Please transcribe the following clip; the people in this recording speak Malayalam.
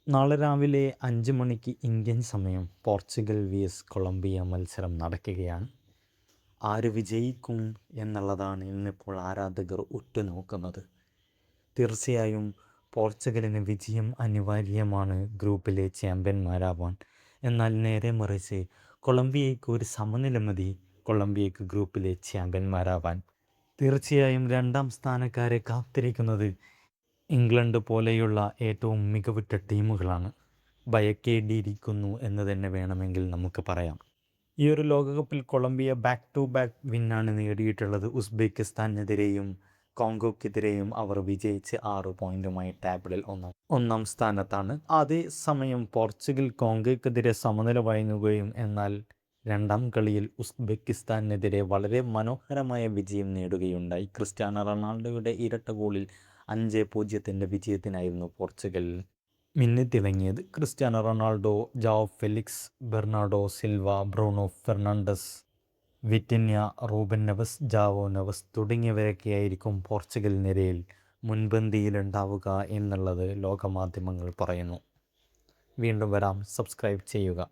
നാളെ രാവിലെ 5 മണിക്ക് ഇന്ത്യൻ സമയം പോർച്ചുഗൽ വിഎസ് കൊളംബിയ മത്സരം നടക്കുകയാണ്. ആര് വിജയിക്കും എന്നുള്ളതാണ് ഇന്നിപ്പോൾ ആരാധകർ ഉറ്റുനോക്കുന്നത്. തീർച്ചയായും പോർച്ചുഗലിന് വിജയം അനിവാര്യമാണ് ഗ്രൂപ്പിലെ ചാമ്പ്യന്മാരാവാൻ. എന്നാൽ നേരെ മറിച്ച് കൊളംബിയയ്ക്ക് ഒരു സമനില മതി കൊളംബിയയ്ക്ക് ഗ്രൂപ്പിലെ ചാമ്പ്യന്മാരാവാൻ. തീർച്ചയായും രണ്ടാം സ്ഥാനക്കാരെ കാത്തിരിക്കുന്നത് ഇംഗ്ലണ്ട് പോലെയുള്ള ഏറ്റവും മികവുറ്റ ടീമുകളാണ്. ഭയക്കേണ്ടിയിരിക്കുന്നു എന്ന് തന്നെ വേണമെങ്കിൽ നമുക്ക് പറയാം. ഈ ഒരു ലോകകപ്പിൽ കൊളംബിയ ബാക്ക് ടു ബാക്ക് വിന്നാണ് നേടിയിട്ടുള്ളത്. ഉസ്ബെക്കിസ്ഥാനെതിരെയും കോങ്കോക്കെതിരെയും അവർ വിജയിച്ച് 6 പോയിൻറ്റുമായി ടേബിളിൽ ഒന്നാം സ്ഥാനത്താണ്. അതേസമയം പോർച്ചുഗൽ കോങ്കോക്കെതിരെ സമനില വഴങ്ങുകയും എന്നാൽ രണ്ടാം കളിയിൽ ഉസ്ബെക്കിസ്ഥാനെതിരെ വളരെ മനോഹരമായ വിജയം നേടുകയുണ്ടായി. ക്രിസ്ത്യാനോ റൊണാൾഡോയുടെ ഇരട്ട ഗോളിൽ 5-0 വിജയത്തിനായിരുന്നു പോർച്ചുഗൽ മിന്നിത്തിളങ്ങിയത്. Cristiano Ronaldo, Joao Felix, Bernardo Silva, Bruno Fernandes, Vitinha, Ruben Neves, Joao Neves തുടങ്ങിയവരൊക്കെയായിരിക്കും പോർച്ചുഗൽ നിരയിൽ മുൻപന്തിയിലുണ്ടാവുക എന്നുള്ളത് ലോകമാധ്യമങ്ങൾ പറയുന്നു. വീണ്ടും വരാം. സബ്സ്ക്രൈബ് ചെയ്യുക.